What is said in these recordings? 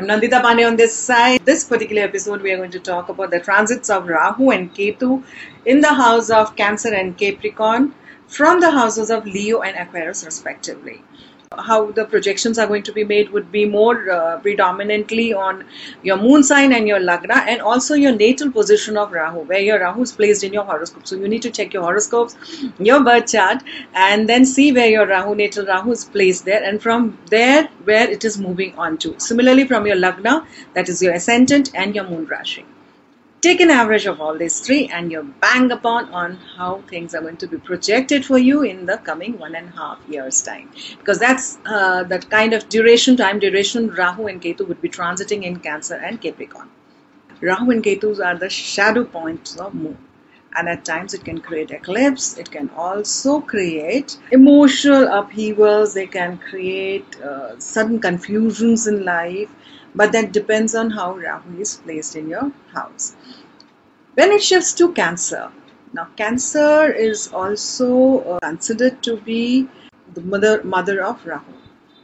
I'm Nandita Pandey on this side. This particular episode, we are going to talk about the transits of Rahu and Ketu in the house of Cancer and Capricorn from the houses of Leo and Aquarius respectively. How the projections are going to be made would be more predominantly on your moon sign and your lagna, and also your natal position of Rahu, where your Rahu is placed in your horoscope. So you need to check your horoscopes, your birth chart, and then see where your natal Rahu is placed there, and from there where it is moving on to. Similarly, from your lagna, that is your ascendant, and your moon rashi. Take an average of all these three and you're bang upon on how things are going to be projected for you in the coming 1.5 years time, because that's that kind of duration Rahu and Ketu would be transiting in Cancer and Capricorn. Rahu and Ketus are the shadow points of moon, and at times it can create eclipse. It can also create emotional upheavals. They can create sudden confusions in life, but that depends on how Rahu is placed in your house. When it shifts to Cancer, now Cancer is also considered to be the mother of Rahu.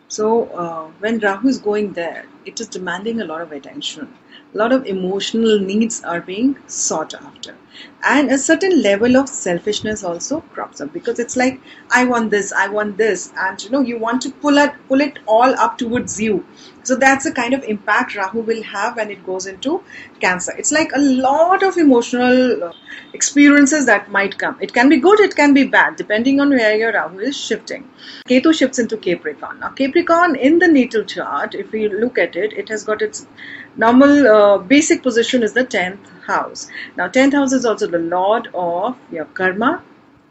So when Rahu is going there, it is demanding a lot of attention. A lot of emotional needs are being sought after, and a certain level of selfishness also crops up, because it's like, I want this, and you want to pull it all up towards you. So that's the kind of impact Rahu will have when it goes into Cancer. It's like a lot of emotional experiences that might come. It can be good, it can be bad, depending on where your Rahu is shifting. Ketu shifts into Capricorn. Now Capricorn in the natal chart, if we look at it, it has got its normal basic position is the 10th house. Now 10th house is also the lord of your karma,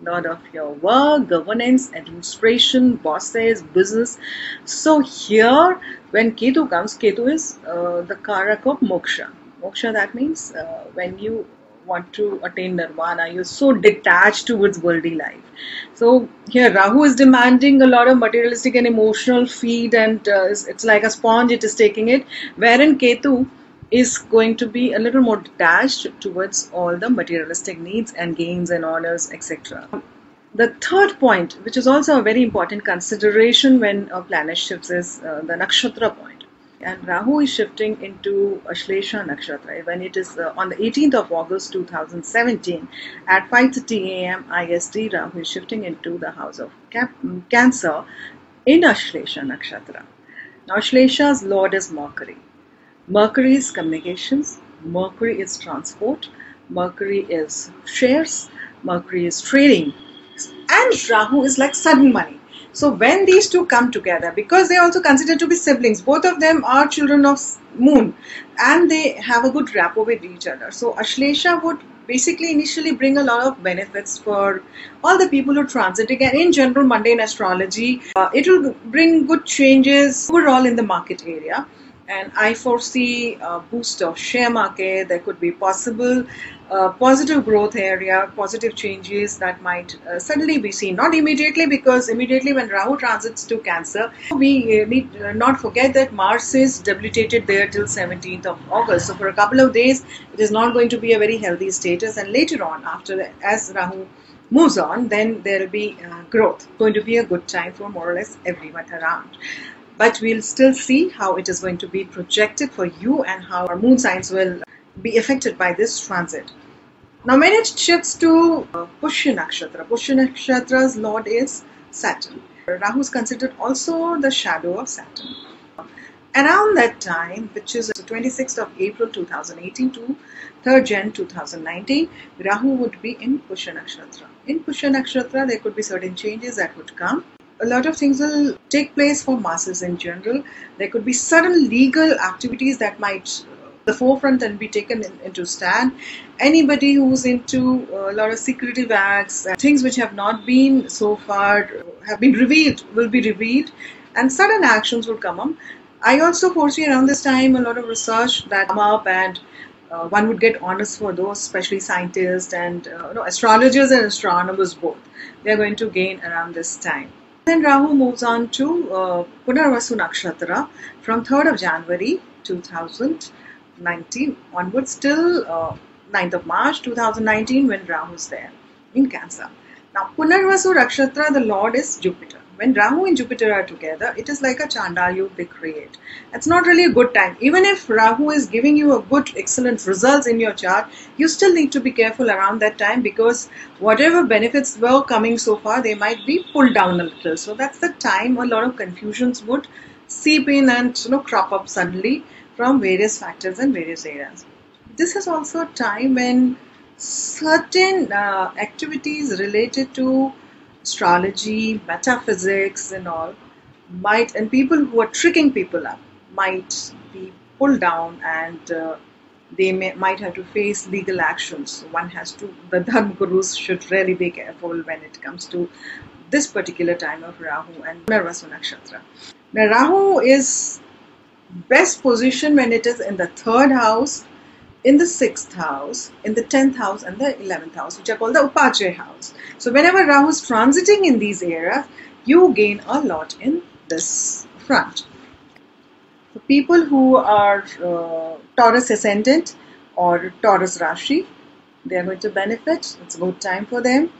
lord of your work, governance, administration, bosses, business. So here when Ketu comes, Ketu is the karak of moksha. Moksha, that means when you want to attain nirvana, you're so detached towards worldly life. So here Rahu is demanding a lot of materialistic and emotional feed, and it's like a sponge, it is taking it, wherein Ketu is going to be a little more detached towards all the materialistic needs and gains and honors, etc. The third point, which is also a very important consideration when a planet shifts, is the nakshatra point. And Rahu is shifting into Ashlesha Nakshatra when it is on the 18th of August 2017 at 5:30 a.m. IST. Rahu is shifting into the house of Cancer in Ashlesha Nakshatra. Now Ashlesha's lord is Mercury. Mercury is communications, Mercury is transport, Mercury is shares, Mercury is trading, and Rahu is like sudden money. So when these two come together, because they are also considered to be siblings, both of them are children of moon and they have a good rapport with each other. So Ashlesha would basically initially bring a lot of benefits for all the people who transit. Again, in general mundane astrology, it will bring good changes overall in the market area. And I foresee a boost of share market. There could be possible positive growth area, positive changes that might suddenly be seen. Not immediately, because immediately when Rahu transits to Cancer, we need not forget that Mars is debilitated there till 17th of August. So for a couple of days, it is not going to be a very healthy status. And later on, as Rahu moves on, then there will be growth. Going to be a good time for more or less everyone around. But we'll still see how it is going to be projected for you and how our moon signs will be affected by this transit. Now when it shifts to Pushya Nakshatra's lord is Saturn. Rahu is considered also the shadow of Saturn. Around that time, which is the 26th of April 2018 to 3rd Jan 2019, Rahu would be in Pushya Nakshatra. In Pushya Nakshatra, there could be certain changes that would come. A lot of things will take place for masses in general. There could be sudden legal activities that might the forefront and be taken into stand. Anybody who's into a lot of secretive acts, things which have not been so far have been revealed, will be revealed, and sudden actions will come up. I also foresee around this time a lot of research that come up, and one would get honors for those, especially scientists and astrologers and astronomers both. They are going to gain around this time. Then Rahu moves on to Punarvasu Nakshatra from 3rd of January 2019 onwards till 9th of March 2019 when Rahu is there in Cancer. Now, Punarvasu Nakshatra, the Lord is Jupiter. When Rahu and Jupiter are together, it is like a Chandal Yug they create. It's not really a good time. Even if Rahu is giving you a good, excellent results in your chart, you still need to be careful around that time, because whatever benefits were coming so far, they might be pulled down a little. So that's the time a lot of confusions would seep in and crop up suddenly from various factors and various areas. This is also a time when certain activities related to astrology, metaphysics, and all and people who are tricking people up might be pulled down, and might have to face legal actions. So one has to, the Dharma Gurus should really be careful when it comes to this particular time of Rahu and Punarvasu Nakshatra. Now, Rahu is best positioned when it is in the third house, in the 6th house, in the 10th house, and the 11th house, which are called the Upachaya house. So whenever Rahu is transiting in these areas, you gain a lot in this front. For people who are Taurus ascendant or Taurus Rashi, they are going to benefit. It's a good time for them.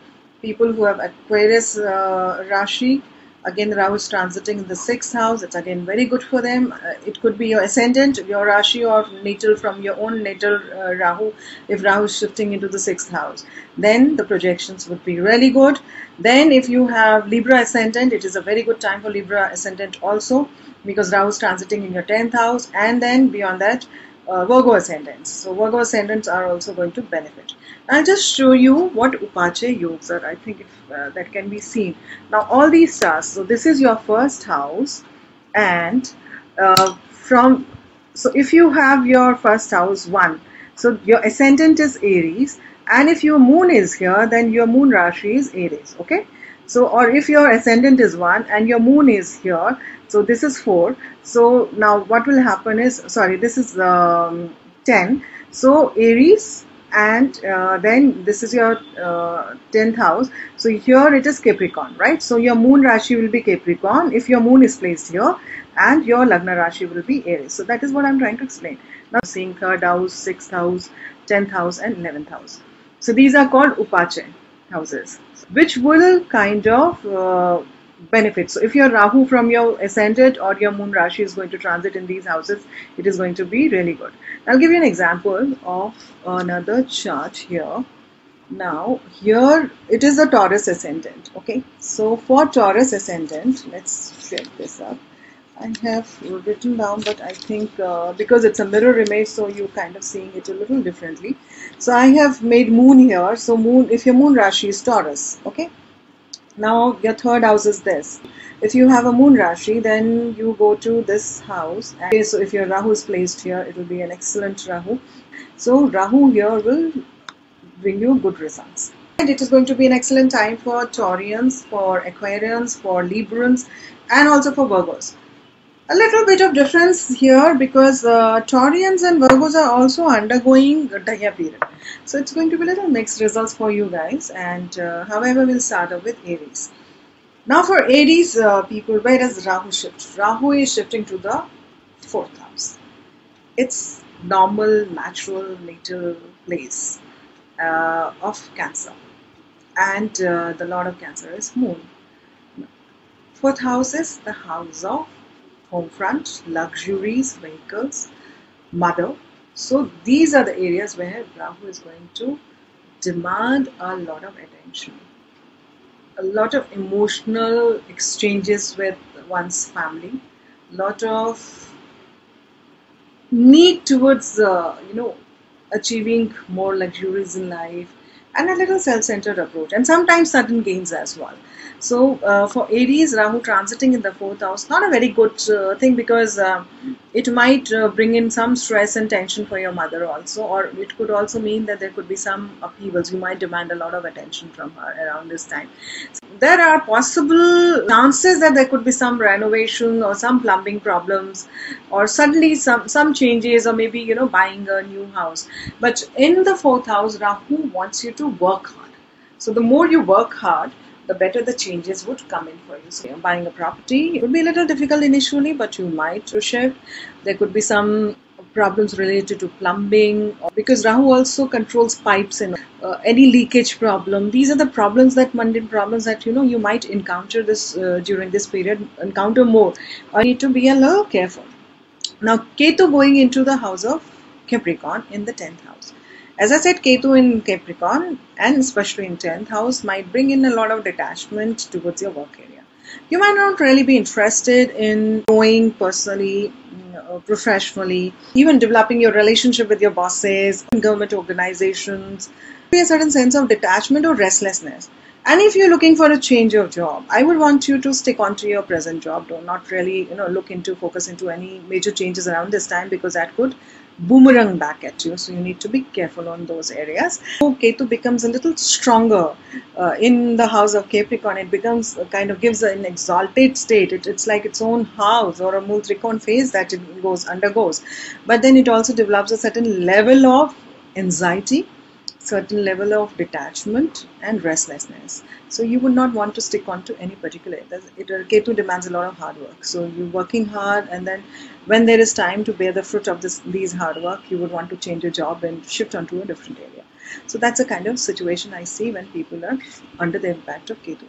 People who have Aquarius Rashi, again Rahu is transiting in the 6th house. It's again very good for them. It could be your ascendant, your Rashi, or natal from your own natal Rahu. If Rahu is shifting into the 6th house, then the projections would be really good. Then if you have Libra ascendant, it is a very good time for Libra ascendant also, because Rahu is transiting in your 10th house. And then beyond that, Virgo ascendants. So Virgo ascendants are also going to benefit. I'll just show you what Upachaya yogas are. I think that can be seen. Now all these stars, so this is your first house, and so if you have your first house 1, so your ascendant is Aries, and if your moon is here, then your moon Rashi is Aries, okay? So, or if your ascendant is 1 and your moon is here, so this is 4. So now what will happen is, sorry, this is 10. So Aries, and then this is your 10th house. So here it is Capricorn, right? So your moon Rashi will be Capricorn if your moon is placed here, and your Lagna Rashi will be Aries. So that is what I'm trying to explain. Now seeing 3rd house, 6th house, 10th house, and 11th house. So these are called Upachaya houses, which will kind of benefit. So if your Rahu from your ascendant or your moon Rashi is going to transit in these houses, it is going to be really good. I'll give you an example of another chart here. Now here it is the Taurus ascendant, okay? So for Taurus ascendant, let's check this up. I have written down, but I think because it's a mirror image, so you kind of seeing it a little differently. So I have made moon here. So moon, if your moon Rashi is Taurus, okay? Now your 3rd house is this. If you have a moon Rashi, then you go to this house. Okay, so if your Rahu is placed here, it will be an excellent Rahu. So Rahu here will bring you good results. And it is going to be an excellent time for Taurians, for Aquarians, for Librans, and also for Virgos. A little bit of difference here, because Taurians and Virgos are also undergoing Daya period. So it's going to be a little mixed results for you guys. And however, we'll start off with Aries. Now for Aries people, where does Rahu shift? Rahu is shifting to the 4th house. It's normal, natural, natal place of Cancer. And the Lord of Cancer is Moon. 4th house is the house of home front, luxuries, vehicles, mother. So these are the areas where Rahu is going to demand a lot of attention, a lot of emotional exchanges with one's family, a lot of need towards achieving more luxuries in life, and a little self-centered approach, and sometimes sudden gains as well. So for Aries, Rahu transiting in the 4th house, not a very good thing, because it might bring in some stress and tension for your mother also, or it could also mean that there could be some upheavals. You might demand a lot of attention from her around this time. So there are possible chances that there could be some renovation or some plumbing problems, or suddenly some changes, or maybe buying a new house. But in the 4th house, Rahu wants you to work hard. So the more you work hard, the better the changes would come in for you. So buying a property, it would be a little difficult initially, but you might shift. There could be some problems related to plumbing, because Rahu also controls pipes and any leakage problem. These are the problems, that mundane problems that you might encounter this during this period, encounter more, or need to be a little careful. Now, Ketu going into the house of Capricorn in the 10th house. As I said, Ketu in Capricorn and especially in 10th house might bring in a lot of detachment towards your work area. You might not really be interested in growing personally, professionally, even developing your relationship with your bosses, government organizations. Be a certain sense of detachment or restlessness. And if you're looking for a change of job, I would want you to stick on to your present job. Do not really, focus into any major changes around this time, because that could boomerang back at you. So you need to be careful on those areas. So Ketu becomes a little stronger in the house of Capricorn. It becomes kind of gives an exalted state. It's like its own house or a Multrikon phase that it undergoes. But then it also develops a certain level of anxiety, certain level of detachment and restlessness. So you would not want to stick on to any particular. Ketu demands a lot of hard work. So you're working hard, and then when there is time to bear the fruit of these hard work, you would want to change your job and shift onto a different area. So that's a kind of situation I see when people are under the impact of Ketu.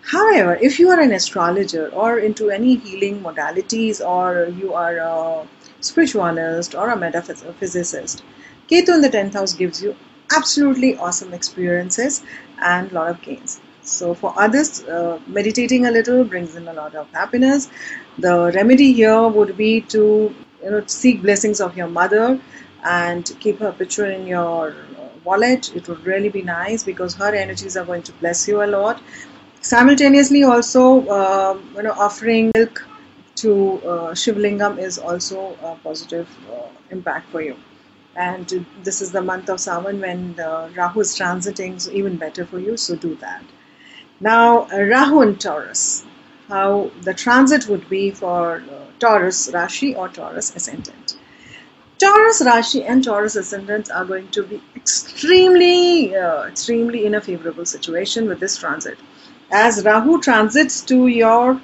However, if you are an astrologer or into any healing modalities, or you are a spiritualist or a metaphysicist, Ketu in the 10th house gives you absolutely awesome experiences and a lot of gains. So for others, meditating a little brings in a lot of happiness. The remedy here would be to seek blessings of your mother and keep her picture in your wallet. It would really be nice, because her energies are going to bless you a lot. Simultaneously, also offering milk to Shivlingam is also a positive impact for you. And this is the month of Sawan when Rahu is transiting, so even better for you, so do that. Now, Rahu and Taurus, how the transit would be for Taurus Rashi or Taurus Ascendant. Taurus Rashi and Taurus Ascendants are going to be extremely in a favorable situation with this transit. As Rahu transits to your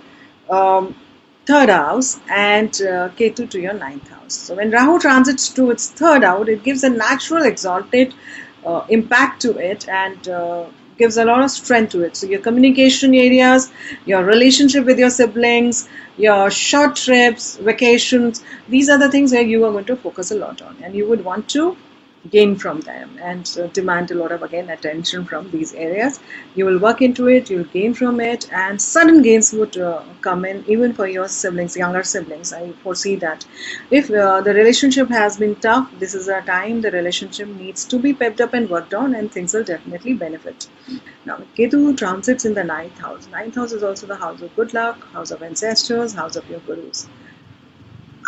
3rd house and Ketu to your 9th house. So when Rahu transits to its 3rd house, it gives a natural exalted impact to it, and gives a lot of strength to it. So your communication areas, your relationship with your siblings, your short trips, vacations, these are the things where you are going to focus a lot on, and you would want to gain from them and demand a lot of, again, attention from these areas. You will work into it, you will gain from it, and sudden gains would come in even for your siblings, younger siblings. I foresee that if the relationship has been tough, this is a time the relationship needs to be pepped up and worked on, and things will definitely benefit. Now, Ketu transits in the 9th house. 9th house is also the house of good luck, house of ancestors, house of your gurus.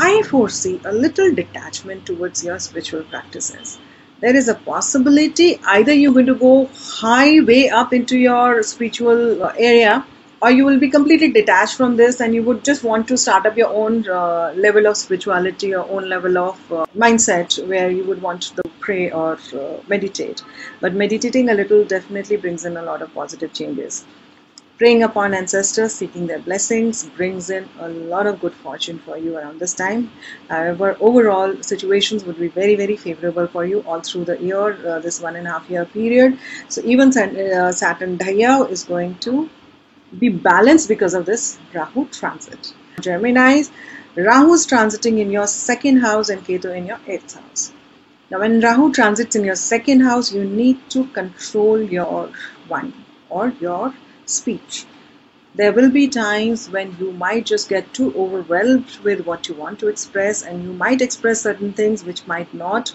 I foresee a little detachment towards your spiritual practices. There is a possibility either you're going to go high way up into your spiritual area, or you will be completely detached from this and you would just want to start up your own level of spirituality, your own level of mindset, where you would want to pray or meditate. But meditating a little definitely brings in a lot of positive changes. Praying upon ancestors, seeking their blessings, brings in a lot of good fortune for you around this time. However, overall situations would be very, very favorable for you all through the year, this 1.5 year period. So even Saturn Daya is going to be balanced because of this Rahu transit. Geminis, Rahu is transiting in your 2nd house and Ketu in your 8th house. Now when Rahu transits in your 2nd house, you need to control your one or your speech. There will be times when you might just get too overwhelmed with what you want to express, and you might express certain things which might not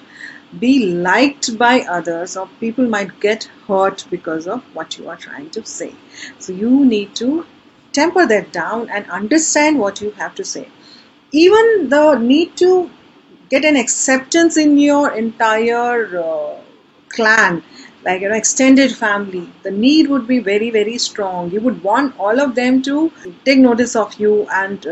be liked by others, or people might get hurt because of what you are trying to say. So you need to temper that down and understand what you have to say. Even the need to get an acceptance in your entire clan, like extended family, the need would be very, very strong. You would want all of them to take notice of you, and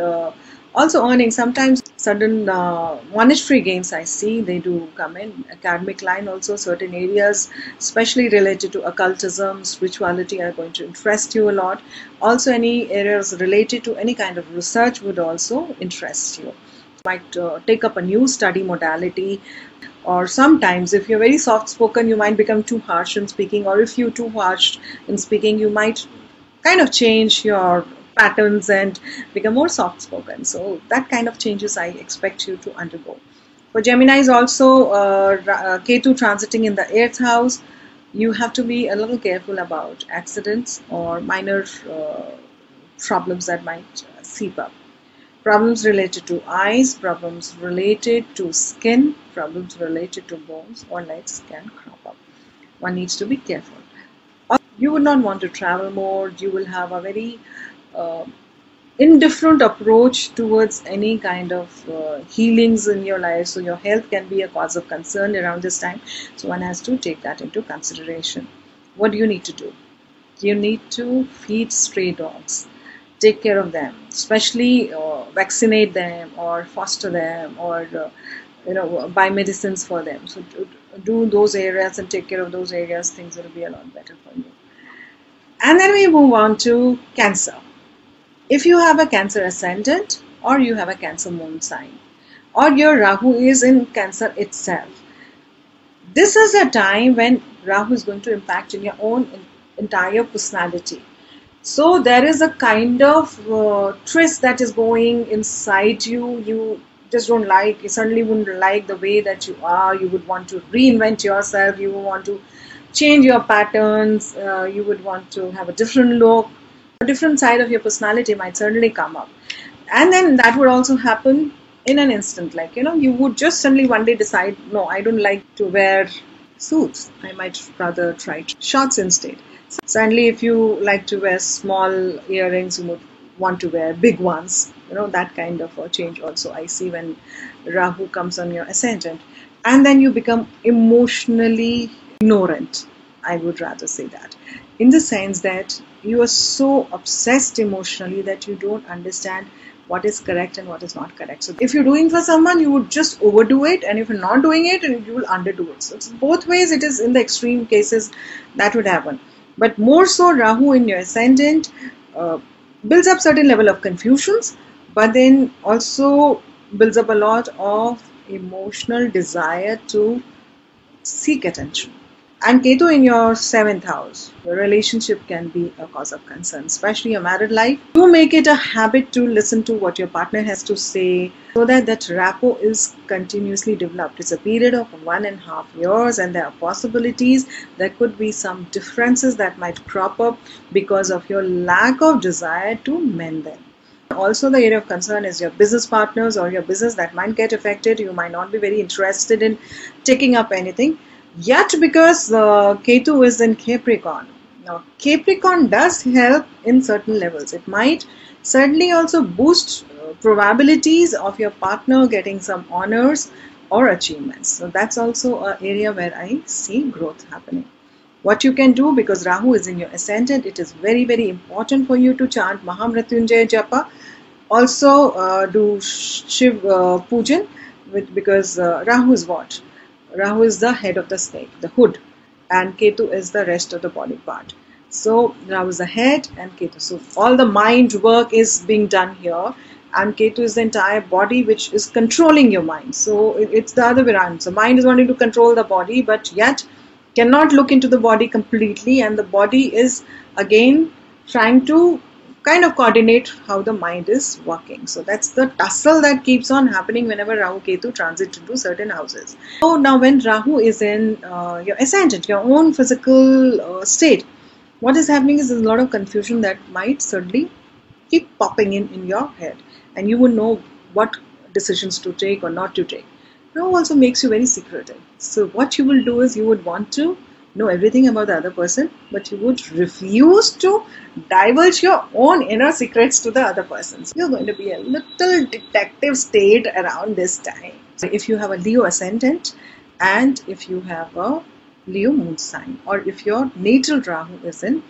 also earning. Sometimes sudden monetary gains I see, they do come in. Academic line also, certain areas especially related to occultism, spirituality are going to interest you a lot. Also any areas related to any kind of research would also interest you. might take up a new study modality, or sometimes if you're very soft spoken you might become too harsh in speaking, or if you're too harsh in speaking you might kind of change your patterns and become more soft spoken. So that kind of changes I expect you to undergo. For Geminis also, Ketu transiting in the 8th house, you have to be a little careful about accidents or minor problems that might seep up. Problems related to eyes, problems related to skin, problems related to bones or legs can crop up. One needs to be careful. You would not want to travel more. You will have a very indifferent approach towards any kind of healings in your life. So your health can be a cause of concern around this time. So one has to take that into consideration. What do you need to do? You need to feed stray dogs. Take care of them, especially vaccinate them or foster them, or buy medicines for them. So do those areas and take care of those areas. Things will be a lot better for you. And then we move on to Cancer. If you have a Cancer ascendant, or you have a Cancer moon sign, or your Rahu is in Cancer itself, this is a time when Rahu is going to impact in your own entire personality. So there is a kind of twist that is going inside you. You just don't like, you suddenly wouldn't like the way that you are. You would want to reinvent yourself. You would want to change your patterns. You would want to have a different look. A different side of your personality might certainly come up. And then that would also happen in an instant. Like, you would just suddenly one day decide, no, I don't like to wear suits. I might rather try shorts instead. Certainly, if you like to wear small earrings, you would want to wear big ones. That kind of a change also I see when Rahu comes on your ascendant. And then you become emotionally ignorant, I would rather say that. In the sense that you are so obsessed emotionally that you don't understand what is correct and what is not correct. So if you're doing for someone, you would just overdo it, and if you're not doing it, you will underdo it. So it's both ways. It is in the extreme cases that would happen. But more so, Rahu in your ascendant builds up certain level of confusions, but then also builds up a lot of emotional desire to seek attention. And Ketu in your 7th house, your relationship can be a cause of concern, especially your married life. Do make it a habit to listen to what your partner has to say, so that rapport is continuously developed. It's a period of 1.5 years, and there are possibilities. There could be some differences that might crop up because of your lack of desire to mend them. Also, the area of concern is your business partners or your business that might get affected. You might not be very interested in taking up anything. Yet, because Ketu is in Capricorn. Now, Capricorn does help in certain levels. It might certainly also boost probabilities of your partner getting some honors or achievements. So that's also an area where I see growth happening. What you can do, because Rahu is in your ascendant, it is very, very important for you to chant Mahamrityunjaya Japa. Also do Shiv Pujan, because Rahu is what? Rahu is the head of the snake, the hood, and Ketu is the rest of the body part. So Rahu is the head and Ketu. So all the mind work is being done here, and Ketu is the entire body which is controlling your mind. So it's the other way around. So mind is wanting to control the body, but yet cannot look into the body completely, and the body is again trying to kind of coordinate how the mind is working. So that's the tussle that keeps on happening whenever Rahu Ketu transit into certain houses. So now when Rahu is in your ascendant, your own physical state, what is happening is there's a lot of confusion that might certainly keep popping in your head, and you would know what decisions to take or not to take. Rahu also makes you very secretive. So what you will do is you would want to know everything about the other person, but you would refuse to divulge your own inner secrets to the other person. So you're going to be a little detective state around this time. So if you have a Leo ascendant, and if you have a Leo moon sign, or if your natal Rahu is in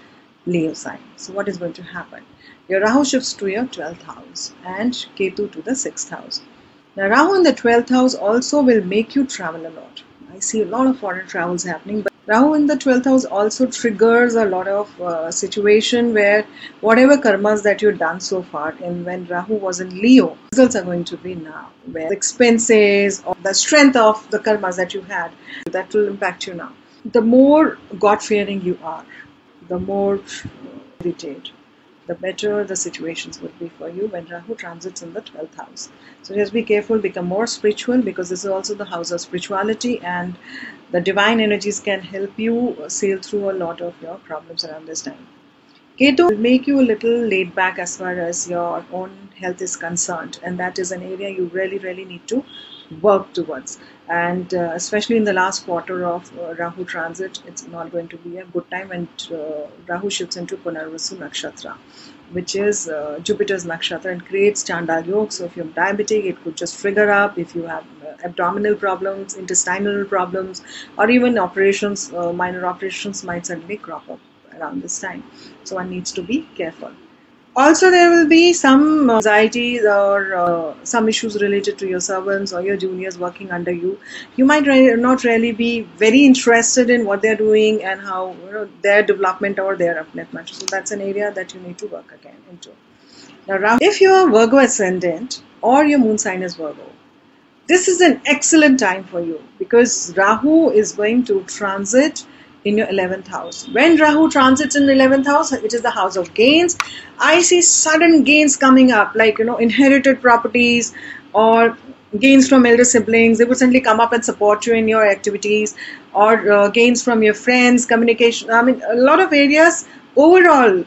Leo sign, so what is going to happen? Your Rahu shifts to your 12th house and Ketu to the 6th house. Now Rahu in the 12th house also will make you travel a lot. I see a lot of foreign travels happening, but Rahu in the 12th house also triggers a lot of situation where whatever karmas that you've done so far, and when Rahu was in Leo, results are going to be now, where the expenses or the strength of the karmas that you had, that will impact you now. The more God-fearing you are, the more meditate, the better the situations will be for you when Rahu transits in the 12th house. So just be careful, become more spiritual, because this is also the house of spirituality, and the divine energies can help you sail through a lot of your problems around this time. Ketu will make you a little laid back as far as your own health is concerned, and that is an area you really need to work towards. And especially in the last quarter of Rahu transit, it's not going to be a good time when Rahu shifts into Punarvasu Nakshatra, which is Jupiter's nakshatra, and creates Chandal Yoga. So if you're diabetic, it could just trigger up. If you have abdominal problems, intestinal problems, or even operations, minor operations might suddenly crop up around this time. So one needs to be careful. Also, there will be some anxieties or some issues related to your servants or your juniors working under you. You might not really be very interested in what they're doing and how their development or their upliftment. So that's an area that you need to work again into. Now, if you are Virgo ascendant or your moon sign is Virgo, this is an excellent time for you, because Rahu is going to transit in your 11th house. When Rahu transits in the 11th house, which is the house of gains, I see sudden gains coming up, like inherited properties or gains from elder siblings. They would certainly come up and support you in your activities, or gains from your friends, communication. I mean, a lot of areas. Overall,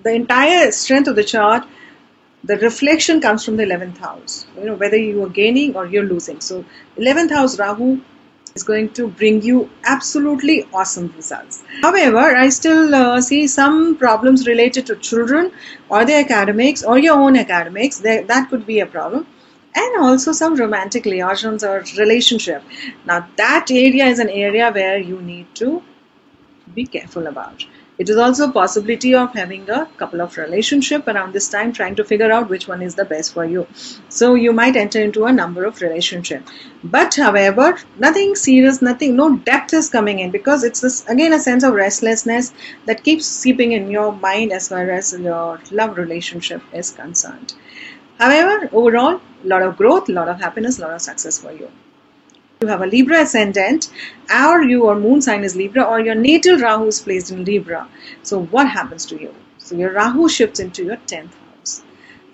the entire strength of the chart, the reflection comes from the 11th house, whether you are gaining or you're losing. So 11th house Rahu is going to bring you absolutely awesome results. However, I still see some problems related to children or their academics or your own academics. That could be a problem. And also some romantic liaisons or relationship. Now that area is an area where you need to be careful about. It is also a possibility of having a couple of relationships around this time, trying to figure out which one is the best for you. So you might enter into a number of relationships. But however, nothing serious, no depth is coming in, because it's this, again, a sense of restlessness that keeps seeping in your mind as far as your love relationship is concerned. However, overall, a lot of growth, a lot of happiness, a lot of success for you. You have a Libra ascendant, or your moon sign is Libra, or your natal Rahu is placed in Libra. So what happens to you? So your Rahu shifts into your 10th house.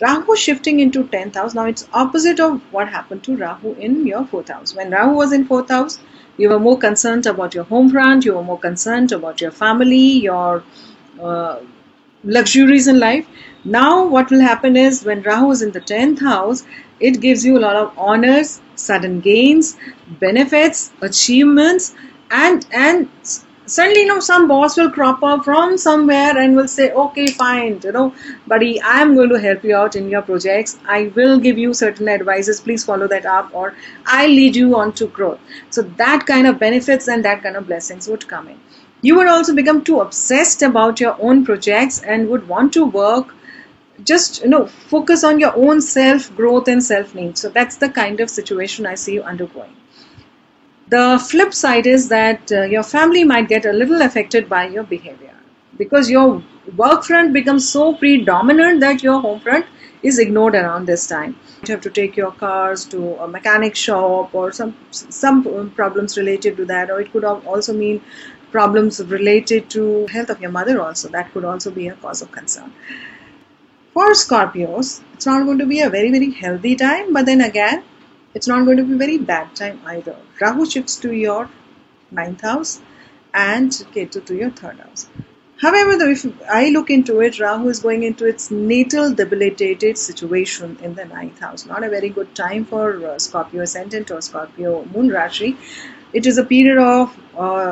Rahu shifting into 10th house, now it's opposite of what happened to Rahu in your 4th house. When Rahu was in 4th house, you were more concerned about your home front, you were more concerned about your family, your luxuries in life. Now what will happen is, when Rahu is in the 10th house, it gives you a lot of honors, sudden gains, benefits, achievements, and suddenly some boss will crop up from somewhere and will say, okay, fine, buddy, I am going to help you out in your projects. I will give you certain advices, please follow that up, or I'll lead you on to growth. So that kind of benefits and that kind of blessings would come in. You would also become too obsessed about your own projects and would want to work, just focus on your own self growth and self needs. So that's the kind of situation I see you undergoing. The flip side is that your family might get a little affected by your behavior, because your work front becomes so predominant that your home front is ignored around this time. You have to take your cars to a mechanic shop, or some problems related to that, or it could also mean problems related to health of your mother also. That could also be a cause of concern. For Scorpios, it's not going to be a very healthy time, but then again, it's not going to be a very bad time either. Rahu shifts to your 9th house and Ketu to your 3rd house. However, if I look into it, Rahu is going into its natal debilitated situation in the 9th house. Not a very good time for Scorpio ascendant or Scorpio moon Rashi. It is a period of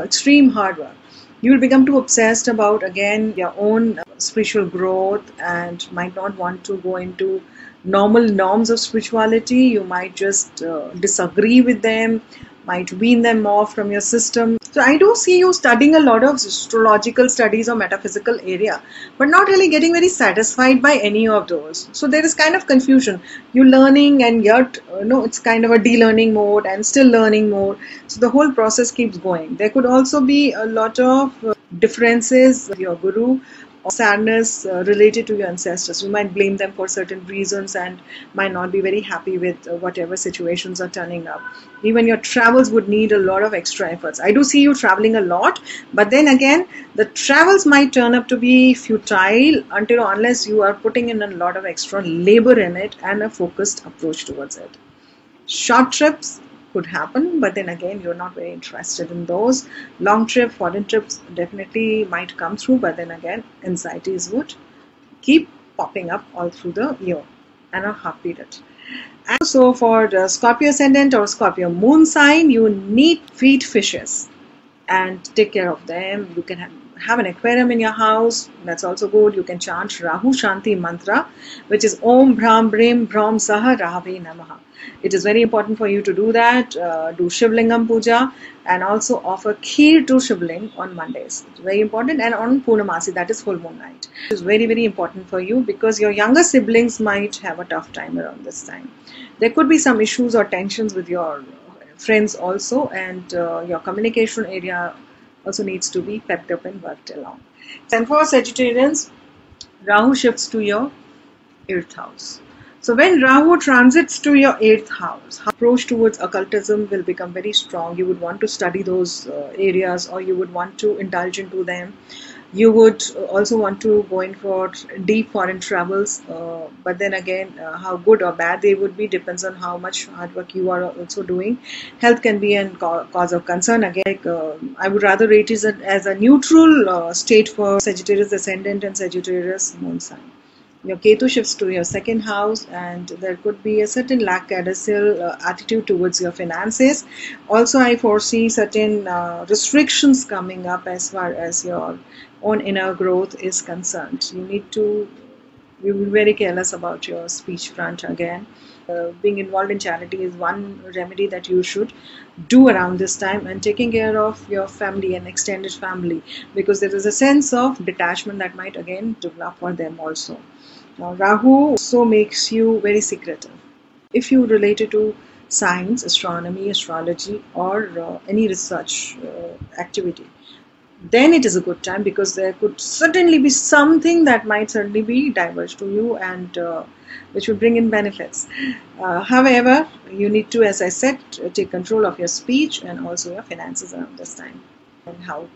extreme hard work. You will become too obsessed about, again, your own spiritual growth and might not want to go into normal norms of spirituality. You might just disagree with them, might wean them off from your system. So I do see you studying a lot of astrological studies or metaphysical area, but not really getting very satisfied by any of those. So there is kind of confusion. You're learning and yet, it's kind of a de-learning mode and still learning mode. So the whole process keeps going. There could also be a lot of differences with your guru, or sadness related to your ancestors. You might blame them for certain reasons and might not be very happy with whatever situations are turning up. Even your travels would need a lot of extra efforts. I do see you traveling a lot, but then again, the travels might turn up to be futile unless you are putting in a lot of extra labor in it and a focused approach towards it. Short trips could happen, but then again, you're not very interested in those. Long trip, foreign trips definitely might come through, but then again, anxieties would keep popping up all through the year and a half period. And so for the Scorpio ascendant or Scorpio moon sign, you need feed fishes and take care of them. You can have an aquarium in your house. That's also good. You can chant Rahu Shanti mantra, which is Om Bhram Brim Bhram Saha Rahave Namaha. It is very important for you to do that. Do Shivlingam Puja and also offer Kheer to Shivling on Mondays. It's very important. And on Purnamasi, that is full moon night. It is very, very important for you because your younger siblings might have a tough time around this time. There could be some issues or tensions with your friends also, and your communication area also needs to be pepped up and worked along. And for Sagittarians, Rahu shifts to your 8th house. So when Rahu transits to your 8th house, approach towards occultism will become very strong. You would want to study those areas, or you would want to indulge into them. You would also want to go in for deep foreign travels, but then again, how good or bad they would be depends on how much hard work you are also doing. Health can be a cause of concern. Again, I would rather rate it as a neutral state for Sagittarius ascendant and Sagittarius moon sign. Your Ketu shifts to your 2nd house, and there could be a certain lackadaisical attitude towards your finances. Also, I foresee certain restrictions coming up as far as your own inner growth is concerned. You need to be very careless about your speech front again. Being involved in charity is one remedy that you should do around this time, and taking care of your family and extended family, because there is a sense of detachment that might again develop for them also. Now, Rahu also makes you very secretive. If you relate it to science, astronomy, astrology, or any research activity, then it is a good time, because there could certainly be something that might certainly be diverged to you and which will bring in benefits. However, you need to, as I said, take control of your speech and also your finances around this time and how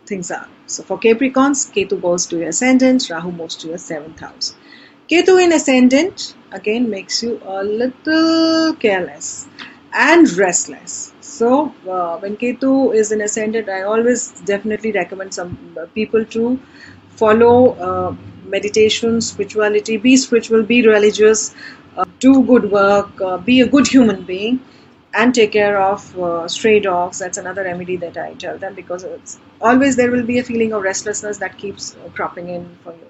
things are. So for Capricorns, Ketu goes to your ascendant, Rahu moves to your 7th house. Ketu in ascendant again makes you a little careless and restless. So when Ketu is in ascendant, I always definitely recommend some people to follow meditation, spirituality, be spiritual, be religious, do good work, be a good human being, and take care of stray dogs. That's another remedy that I tell them, because it's always there will be a feeling of restlessness that keeps cropping in for you.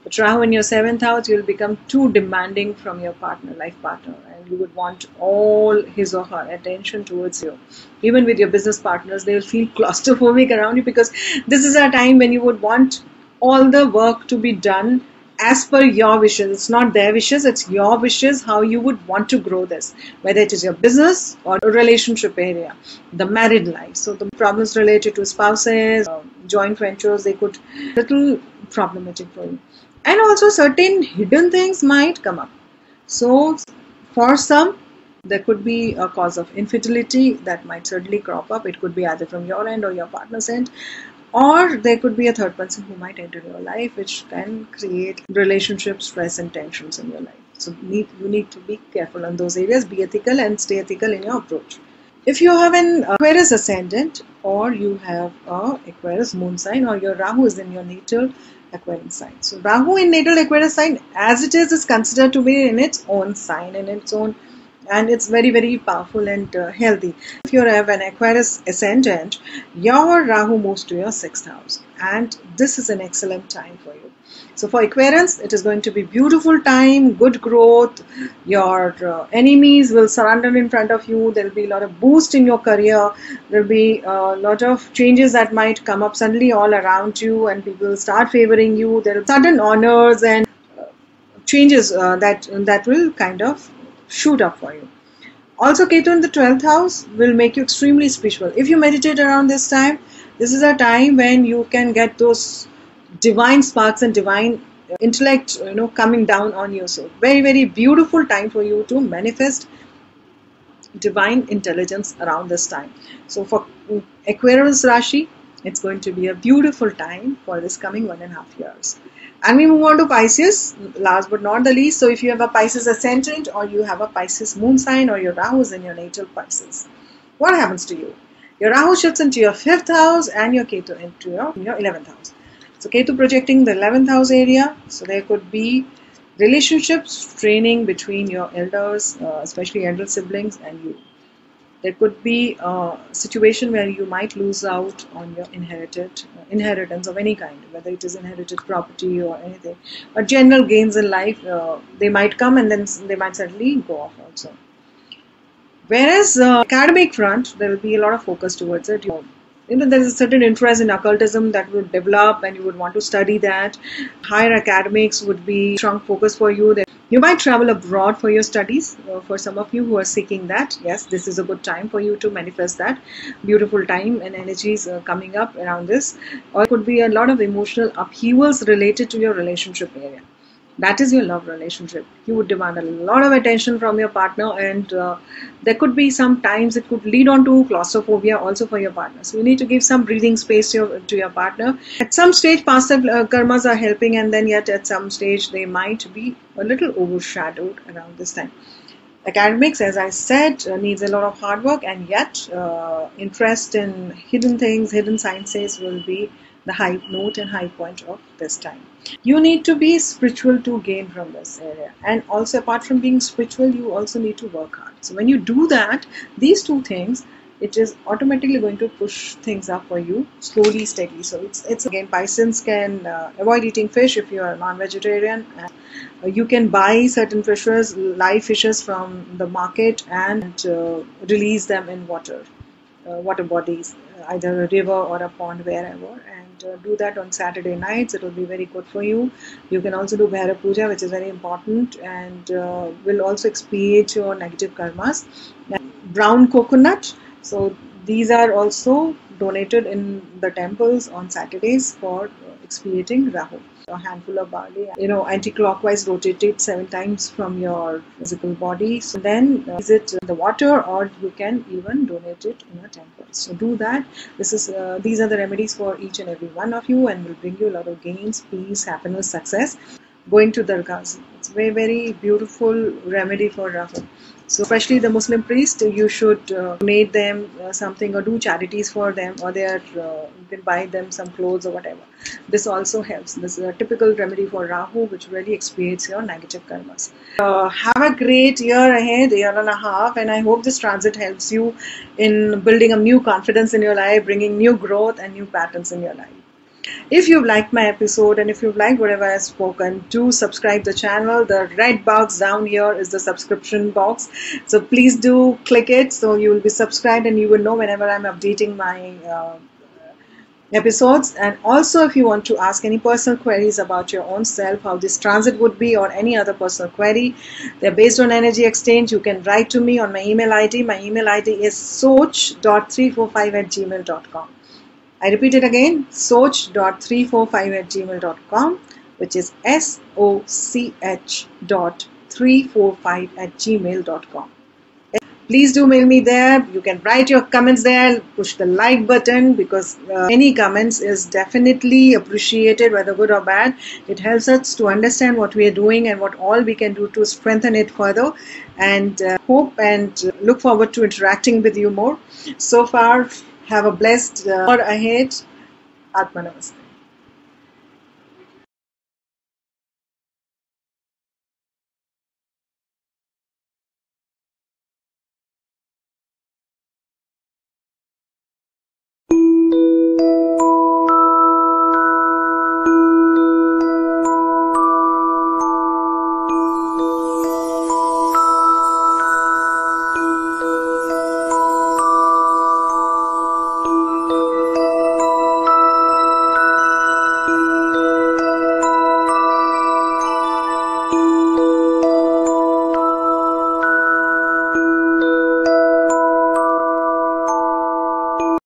But Rahu in your 7th house, you will become too demanding from your partner, life partner, and you would want all his or her attention towards you. Even with your business partners, they will feel claustrophobic around you, because this is a time when you would want all the work to be done as per your wishes. It's not their wishes, it's your wishes, how you would want to grow this, whether it is your business or a relationship area, the married life. So the problems related to spouses, joint ventures, they could be a little problematic for you. And also certain hidden things might come up. So for some, there could be a cause of infidelity that might certainly crop up. It could be either from your end or your partner's end, or there could be a third person who might enter your life, which can create relationship stress and tensions in your life. So you need to be careful on those areas. Be ethical and stay ethical in your approach. If you have an Aquarius ascendant, or you have a Aquarius moon sign, or your Rahu is in your natal Aquarius sign. So Rahu in natal Aquarius sign, as it is considered to be in its own sign, in its own and it's very, very powerful and healthy. If you have an Aquarius ascendant, your Rahu moves to your 6th house, and this is an excellent time for you. So for Aquarians, it is going to be beautiful time, good growth. Your enemies will surrender in front of you. There will be a lot of boost in your career. There will be a lot of changes that might come up suddenly all around you, and people will start favoring you. There will be sudden honors and changes that will kind of shoot up for you. Also, Ketu in the 12th house will make you extremely spiritual. If you meditate around this time, this is a time when you can get those divine sparks and divine intellect, coming down on you. So very, very beautiful time for you to manifest divine intelligence around this time. So for Aquarius Rashi, it's going to be a beautiful time for this coming 1.5 years. And we move on to Pisces, last but not the least. So if you have a Pisces ascendant, or you have a Pisces moon sign, or your Rahu is in your natal Pisces, what happens to you? Your Rahu shifts into your 5th house and your Ketu into your 11th house. So Ketu projecting the 11th house area. So there could be relationships straining between your elders, especially elder siblings, and you. There could be a situation where you might lose out on your inheritance of any kind, whether it is inherited property or anything. But general gains in life, they might come and then they might suddenly go off also. Whereas academic front, there will be a lot of focus towards it. There is a certain interest in occultism that would develop, and you would want to study that. Higher academics would be strong focus for you. You might travel abroad for your studies. For some of you who are seeking that, yes, this is a good time for you to manifest that. Beautiful time and energies coming up around this. Or it could be a lot of emotional upheavals related to your relationship area. That is your love relationship. You would demand a lot of attention from your partner, and there could be some times it could lead on to claustrophobia also for your partner. So you need to give some breathing space to your partner. At some stage, past karmas are helping, and then yet at some stage they might be a little overshadowed around this time. Academics, as I said, needs a lot of hard work, and yet interest in hidden things, hidden sciences will be the high note and high point of this time. You need to be spiritual to gain from this area, and also apart from being spiritual, you also need to work hard. So when you do that, these two things, it is automatically going to push things up for you slowly, steadily. So it's again, Pisces can avoid eating fish if you are non-vegetarian. You can buy certain fishes, live fishes from the market, and release them in water bodies, either a river or a pond, wherever, and do that on Saturday nights. It will be very good for you. You can also do Bhairav Puja, which is very important, and will also expiate your negative karmas. Brown coconut, so these are also donated in the temples on Saturdays for expiating Rahu. A handful of barley, anti-clockwise, rotate it 7 times from your physical body. So then use it in the water, or you can even donate it in a temple. So do that. These are the remedies for each and every one of you, and will bring you a lot of gains, peace, happiness, success. Going to dargahs, it's a very, very beautiful remedy for Rahu. So especially the Muslim priest, you should donate them something, or do charities for them, or you can buy them some clothes or whatever. This also helps. This is a typical remedy for Rahu, which really expiates your negative karmas. Have a great year ahead, 1.5 years, and I hope this transit helps you in building a new confidence in your life, bringing new growth and new patterns in your life. If you've liked my episode, and if you've liked whatever I've spoken, do subscribe the channel. The red box down here is the subscription box. So please do click it, so you will be subscribed and you will know whenever I'm updating my episodes. And also, if you want to ask any personal queries about your own self, how this transit would be, or any other personal query, they're based on energy exchange. You can write to me on my email ID. My email ID is soch.345@gmail.com. I repeat it again, soch.345@gmail.com, which is soch.345@gmail.com. Please do mail me there. You can write your comments there, push the like button, because any comments is definitely appreciated, whether good or bad. It helps us to understand what we are doing and what all we can do to strengthen it further, and hope and look forward to interacting with you more. So far, have a blessed year ahead. Atma Namaste.